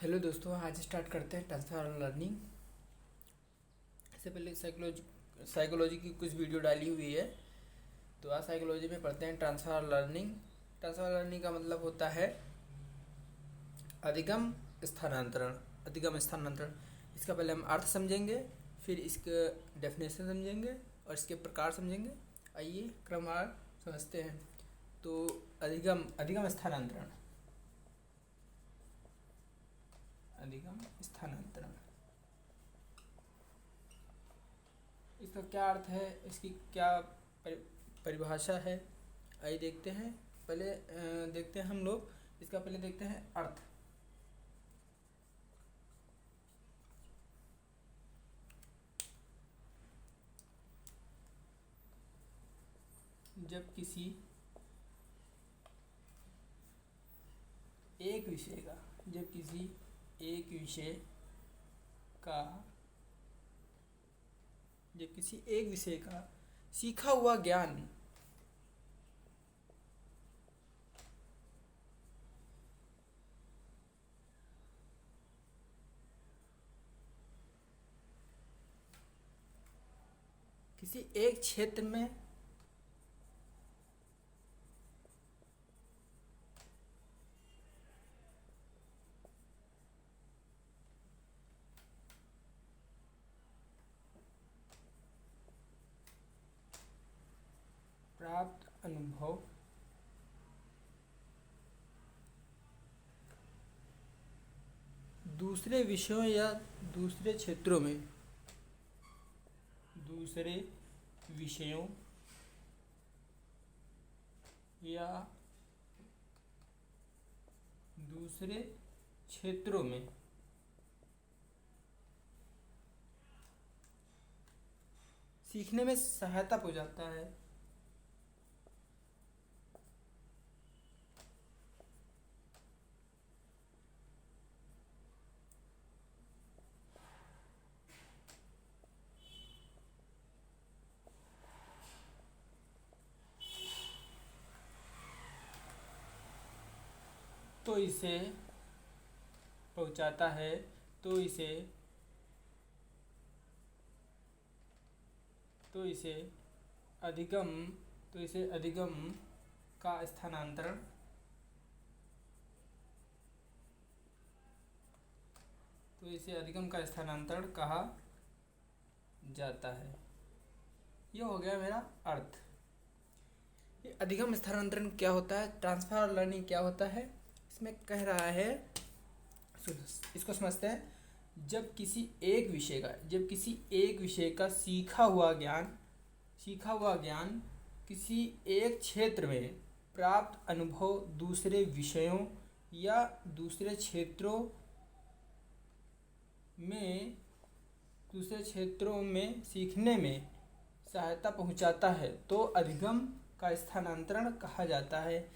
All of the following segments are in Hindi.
हेलो दोस्तों, आज स्टार्ट करते हैं ट्रांसफर लर्निंग। इससे पहले साइकोलॉजी की कुछ वीडियो डाली हुई है, तो आज साइकोलॉजी में पढ़ते हैं ट्रांसफर लर्निंग। ट्रांसफर लर्निंग का मतलब होता है अधिगम स्थानांतरण। अधिगम स्थानांतरण, इसका पहले हम अर्थ समझेंगे, फिर इसके डेफिनेशन समझेंगे और इसके प्रकार समझेंगे। आइए क्रमवार समझते हैं। तो अधिगम अधिगम स्थानांतरण, अधिगम स्थानांतरण, इसका क्या अर्थ है, इसकी क्या परिभाषा है, आइए देखते हैं। पहले देखते हैं हम लोग, इसका पहले देखते हैं अर्थ। जब किसी एक विषय का जब किसी एक विषय का जब किसी एक विषय का सीखा हुआ ज्ञान किसी एक क्षेत्र में प्राप्त अनुभव दूसरे विषयों या दूसरे क्षेत्रों में दूसरे विषयों या दूसरे क्षेत्रों में सीखने में सहायता पहुंचाता है। तो इसे पहुंचाता है तो इसे तो इसे अधिगम तो इसे अधिगम का स्थानांतरण कहा जाता है। यह हो गया मेरा अर्थ। ये अधिगम स्थानांतरण क्या होता है, ट्रांसफर लर्निंग क्या होता है, इसमें कह रहा है, इसको समझते हैं। जब किसी एक विषय का सीखा हुआ ज्ञान किसी एक क्षेत्र में प्राप्त अनुभव दूसरे विषयों या दूसरे क्षेत्रों में सीखने में सहायता पहुंचाता है, तो अधिगम का स्थानांतरण कहा जाता है।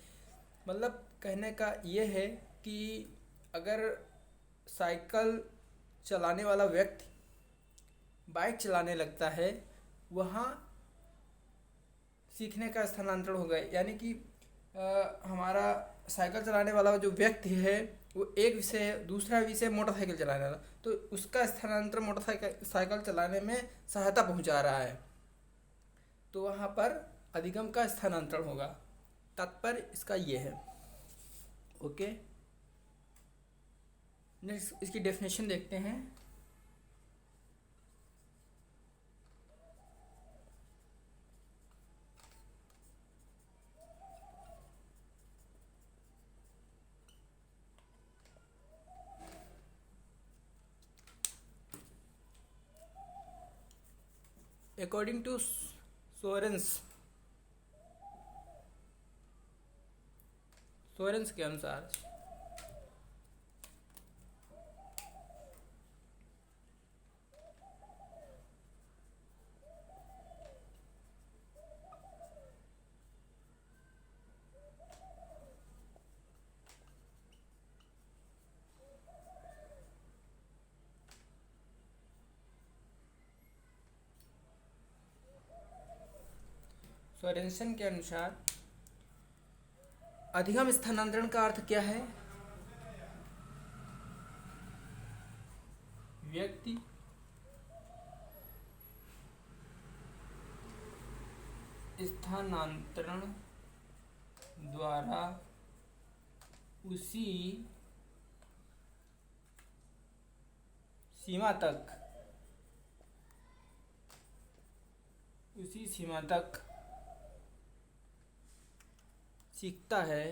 मतलब कहने का ये है कि अगर साइकिल चलाने वाला व्यक्ति बाइक चलाने लगता है, वहाँ सीखने का स्थानांतरण होगा। यानी कि हमारा साइकिल चलाने वाला जो व्यक्ति है, वो एक विषय दूसरा विषय मोटरसाइकिल चलाने वाला, तो उसका स्थानांतरण मोटरसाइकिल चलाने में सहायता पहुंचा रहा है, तो वहाँ पर अधिगम का स्थानांतरण होगा। तात्पर्य इसका ये है। ओके, नेक्स्ट इसकी डेफिनेशन देखते हैं। अकॉर्डिंग टू सोरेंस के अनुसार सोरेंसन के अनुसार अधिगम स्थानांतरण का अर्थ क्या है? व्यक्ति स्थानांतरण द्वारा उसी सीमा तक सीखता है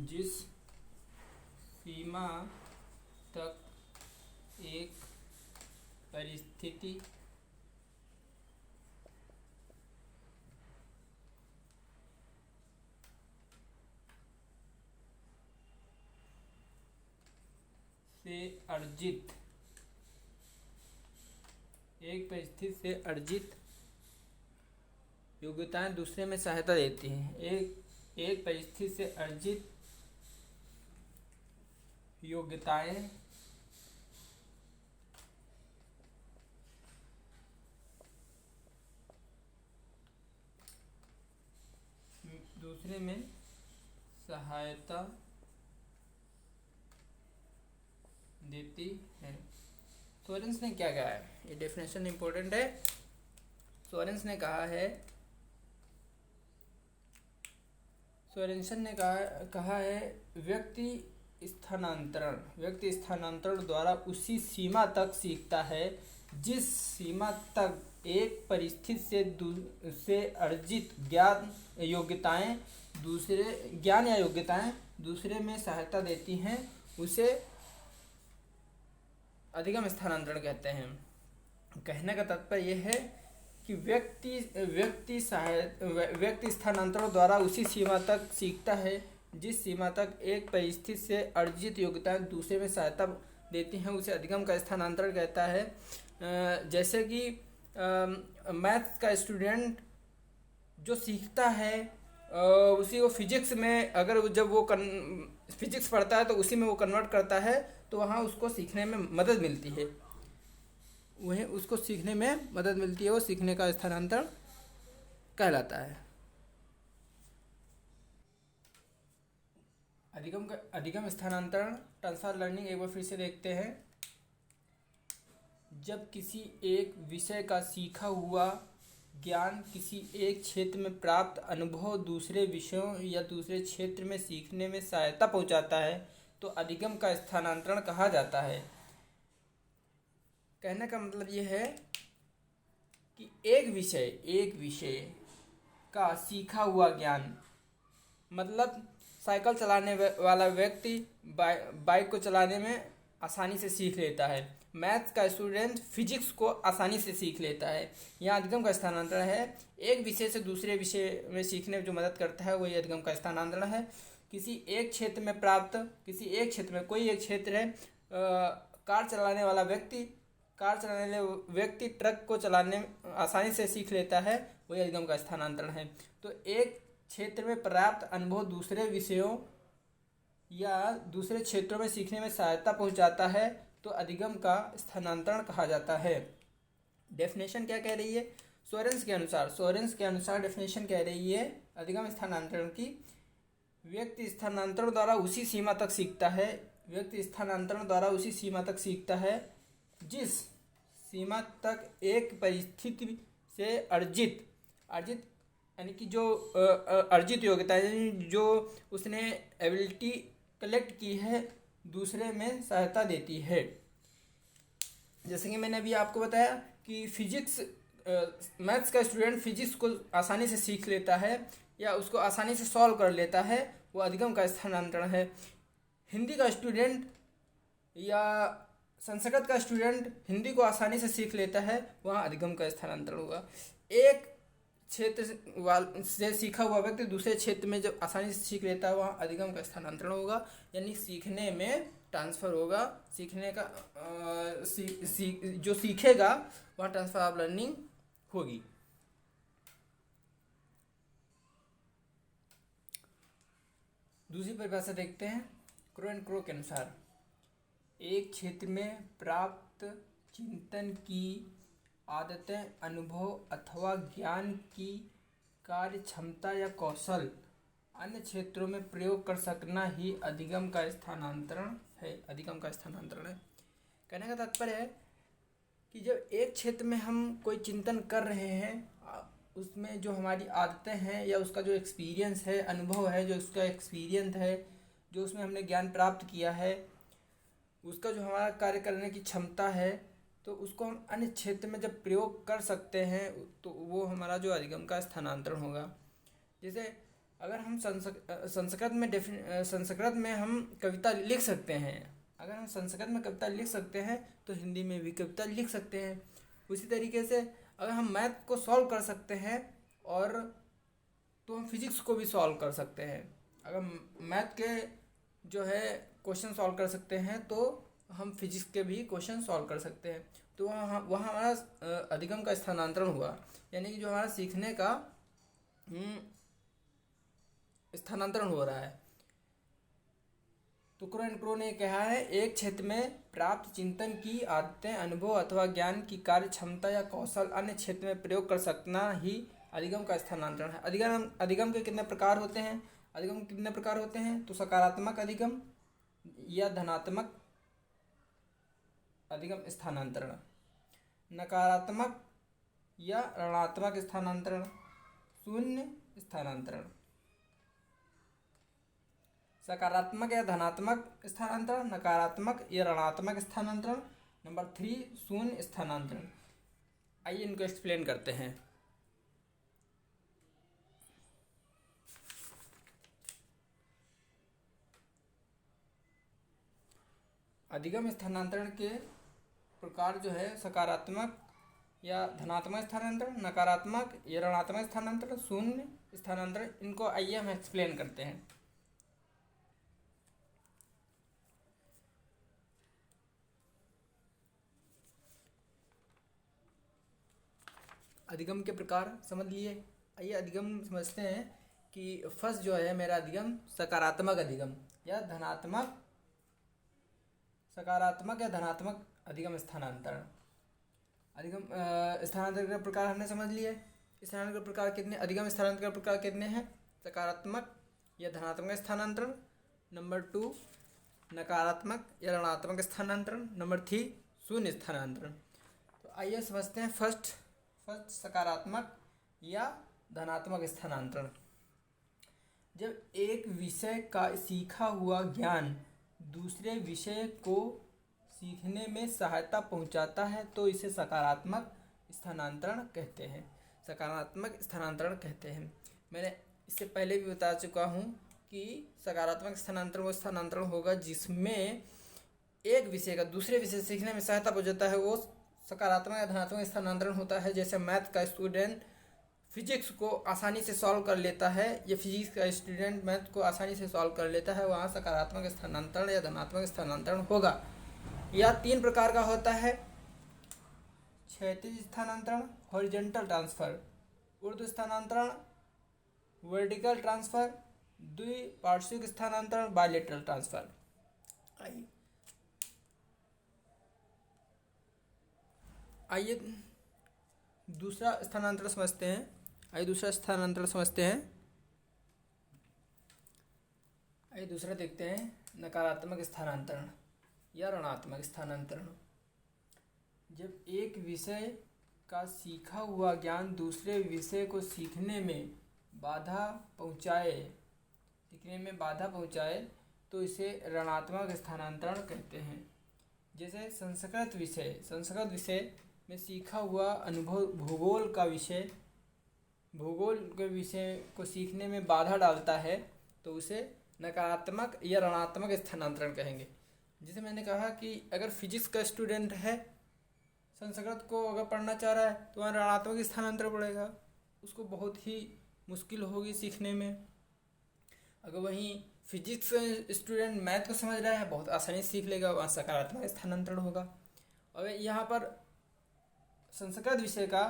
जिस सीमा तक एक परिस्थिति से अर्जित योग्यताएं दूसरे में सहायता देती हैं। एक परिस्थिति से अर्जित योग्यताएं दूसरे में सहायता देती है। सोरेंस ने क्या कहा है, ये डेफिनेशन इंपॉर्टेंट है। सोरेंसन ने कहा है व्यक्ति स्थानांतरण द्वारा उसी सीमा तक सीखता है जिस सीमा तक एक परिस्थिति से अर्जित ज्ञान या योग्यताएं दूसरे में सहायता देती हैं, उसे अधिगम स्थानांतरण कहते हैं। कहने का तात्पर्य यह है कि व्यक्ति स्थानांतरण द्वारा उसी सीमा तक सीखता है जिस सीमा तक एक परिस्थिति से अर्जित योग्यताएं दूसरे में सहायता देती हैं, उसे अधिगम का स्थानांतरण कहता है। जैसे कि मैथ्स का स्टूडेंट जो सीखता है उसी को फिजिक्स में, अगर जब वो फिजिक्स पढ़ता है तो उसी में वो कन्वर्ट करता है, तो वहाँ उसको सीखने में मदद मिलती है। वो सीखने का स्थानांतरण कहलाता है। अधिगम स्थानांतरण ट्रांसफर लर्निंग एक बार फिर से देखते हैं। जब किसी एक विषय का सीखा हुआ ज्ञान किसी एक क्षेत्र में प्राप्त अनुभव दूसरे विषयों या दूसरे क्षेत्र में सीखने में सहायता पहुंचाता है तो अधिगम का स्थानांतरण कहा जाता है। कहने का मतलब यह है कि एक विषय का सीखा हुआ ज्ञान, मतलब साइकिल चलाने वाला व्यक्ति बाइक को चलाने में आसानी से सीख लेता है, मैथ्स का स्टूडेंट फिजिक्स को आसानी से सीख लेता है। यहाँ अधिगम का स्थानांतरण है। एक विषय से दूसरे विषय में सीखने में जो मदद करता है वही अधिगम का स्थानांतरण है। किसी एक क्षेत्र में कोई एक क्षेत्र है, कार चलाने वाला व्यक्ति ट्रक को चलाने में आसानी से सीख लेता है, वही अधिगम का स्थानांतरण है। तो एक क्षेत्र में प्राप्त अनुभव दूसरे विषयों या दूसरे क्षेत्रों में सीखने में सहायता पहुंचाता है तो अधिगम का स्थानांतरण कहा जाता है। डेफिनेशन क्या कह रही है? सोरेंस के अनुसार डेफिनेशन कह रही है अधिगम स्थानांतरण की, व्यक्ति स्थानांतरण द्वारा उसी सीमा तक सीखता है जिस सीमा तक एक परिस्थिति से अर्जित यानी कि जो अर्जित योग्यता है, जो उसने एबिलिटी कलेक्ट की है, दूसरे में सहायता देती है। जैसे कि मैंने अभी आपको बताया कि मैथ्स का स्टूडेंट फिजिक्स को आसानी से सीख लेता है या उसको आसानी से सॉल्व कर लेता है, वो अधिगम का स्थानांतरण है। हिंदी का स्टूडेंट या संस्कृत का स्टूडेंट हिंदी को आसानी से सीख लेता है, वहाँ अधिगम का स्थानांतरण होगा। एक क्षेत्र से सीखा हुआ व्यक्ति दूसरे क्षेत्र में जब आसानी से सीख लेता है, वहाँ अधिगम का स्थानांतरण होगा, यानी सीखने में ट्रांसफ़र होगा। सीखने का जो सीखेगा वहाँ ट्रांसफ़र ऑफ लर्निंग होगी। दूसरी परिभाषा देखते हैं क्रो एंड क्रो के अनुसार। एक क्षेत्र में प्राप्त चिंतन की आदतें, अनुभव अथवा ज्ञान की कार्य क्षमता या कौशल अन्य क्षेत्रों में प्रयोग कर सकना ही अधिगम का स्थानांतरण है। अधिगम का स्थानांतरण है। कहने का तात्पर्य है कि जब एक क्षेत्र में हम कोई चिंतन कर रहे हैं, उसमें जो हमारी आदतें हैं या उसका जो एक्सपीरियंस है, अनुभव है, जो उसका एक्सपीरियंस है, जो उसमें हमने ज्ञान प्राप्त किया है, उसका जो हमारा कार्य करने की क्षमता है, तो उसको हम अन्य क्षेत्र में जब प्रयोग कर सकते हैं तो वो हमारा जो अधिगम का स्थानांतरण होगा। जैसे अगर हम संस्कृत में हम कविता लिख सकते हैं, अगर हम संस्कृत में कविता लिख सकते हैं तो हिंदी में भी कविता लिख सकते हैं। उसी तरीके से अगर हम मैथ को सॉल्व कर सकते हैं और तो हम फिजिक्स को भी सॉल्व कर सकते हैं। अगर मैथ के जो है क्वेश्चन सॉल्व कर सकते हैं तो हम फिजिक्स के भी क्वेश्चन सॉल्व कर सकते हैं। तो वहाँ हमारा अधिगम का स्थानांतरण हुआ, यानी कि जो हमारा सीखने का स्थानांतरण हो रहा है। तो क्रो एंड क्रो ने कहा है, एक क्षेत्र में प्राप्त चिंतन की आदतें, अनुभव अथवा ज्ञान की कार्य क्षमता या कौशल अन्य क्षेत्र में प्रयोग कर सकना ही अधिगम का स्थानांतरण है। अधिगम के कितने प्रकार होते हैं? अधिगम कितने प्रकार होते हैं? तो सकारात्मक अधिगम या धनात्मक अधिगम स्थानांतरण, नकारात्मक या ऋणात्मक स्थानांतरण, शून्य स्थानांतरण। सकारात्मक या धनात्मक स्थानांतरण, नकारात्मक या ऋणात्मक स्थानांतरण। नंबर 3 शून्य स्थानांतरण। आइए इनको एक्सप्लेन करते हैं। अधिगम स्थानांतरण के प्रकार जो है सकारात्मक या धनात्मक स्थानांतरण, नकारात्मक या ऋणात्मक स्थानांतरण, शून्य स्थानांतरण। इनको आइए हम एक्सप्लेन करते हैं। अधिगम के प्रकार समझ लिए। आइए अधिगम समझते हैं कि फर्स्ट जो है मेरा अधिगम सकारात्मक अधिगम या धनात्मक, सकारात्मक या धनात्मक अधिगम स्थानांतरण। अधिगम स्थानांतरण के प्रकार हमने समझ लिए। स्थानांतरण के प्रकार कितने? अधिगम स्थानांतरण के प्रकार कितने हैं? सकारात्मक या धनात्मक स्थानांतरण। नंबर 2 नकारात्मक या ऋणात्मक स्थानांतरण। नंबर 3 शून्य स्थानांतरण। तो आइए समझते हैं फर्स्ट सकारात्मक या धनात्मक स्थानांतरण। जब एक विषय का सीखा हुआ ज्ञान दूसरे विषय को सीखने में सहायता पहुंचाता है तो इसे सकारात्मक स्थानांतरण कहते हैं। सकारात्मक स्थानांतरण कहते हैं। मैंने इससे पहले भी बता चुका हूं कि सकारात्मक स्थानांतरण वो स्थानांतरण होगा जिसमें एक विषय का दूसरे विषय सीखने में सहायता पहुंचाता है, वो सकारात्मक या धनात्मक स्थानांतरण होता है। जैसे मैथ का स्टूडेंट फिजिक्स को आसानी से सॉल्व कर लेता है या फिजिक्स का स्टूडेंट मैथ को आसानी से सॉल्व कर लेता है, वहाँ सकारात्मक स्थानांतरण या धनात्मक स्थानांतरण होगा। या 3 प्रकार का होता है, क्षैतिज स्थानांतरण, हॉरिजॉन्टल ट्रांसफर, ऊर्ध्व स्थानांतरण, वर्टिकल ट्रांसफर, द्विपार्श्विक स्थानांतरण, बायलेटरल ट्रांसफर। आइए दूसरा स्थानांतरण समझते हैं। आइए दूसरा देखते हैं, नकारात्मक स्थानांतरण या ऋणात्मक स्थानांतरण। जब एक विषय का सीखा हुआ ज्ञान दूसरे विषय को सीखने में बाधा पहुंचाए तो इसे ऋणात्मक स्थानांतरण कहते हैं। जैसे संस्कृत विषय में सीखा हुआ अनुभव भूगोल के विषय को सीखने में बाधा डालता है तो उसे नकारात्मक या ऋणात्मक स्थानांतरण कहेंगे। जैसे मैंने कहा कि अगर फिजिक्स का स्टूडेंट है, संस्कृत को अगर पढ़ना चाह रहा है तो वहाँ ऋणात्मक स्थानांतरण पड़ेगा, उसको बहुत ही मुश्किल होगी सीखने में। अगर वहीं फिजिक्स स्टूडेंट मैथ को समझ रहा है, बहुत आसानी से सीख लेगा, वहाँ सकारात्मक स्थानांतरण होगा। और यहाँ पर संस्कृत विषय का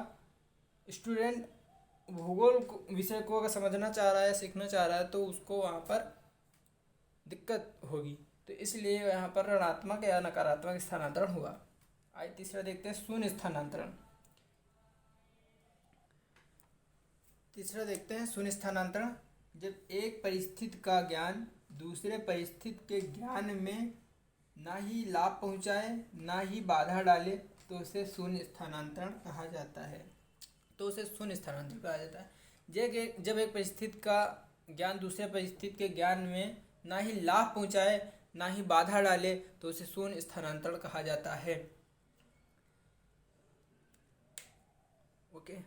स्टूडेंट भूगोल विषय को अगर समझना चाह रहा है, सीखना चाह रहा है, तो उसको वहाँ पर दिक्कत होगी। तो इसलिए यहाँ पर ऋणात्मक या नकारात्मक स्थानांतरण हुआ। आइए तीसरा देखते हैं शून्य स्थानांतरण। तीसरा देखते हैं शून्य स्थानांतरण। जब एक परिस्थिति का ज्ञान दूसरे परिस्थिति के ज्ञान में ना ही लाभ पहुंचाए ना ही बाधा डाले तो उसे शून्य स्थानांतरण कहा जाता है। जब एक परिस्थिति का ज्ञान दूसरे परिस्थिति के ज्ञान में ना ही लाभ पहुंचाए ना ही बाधा डाले तो उसे शून्य स्थानांतरण कहा जाता है। ओके।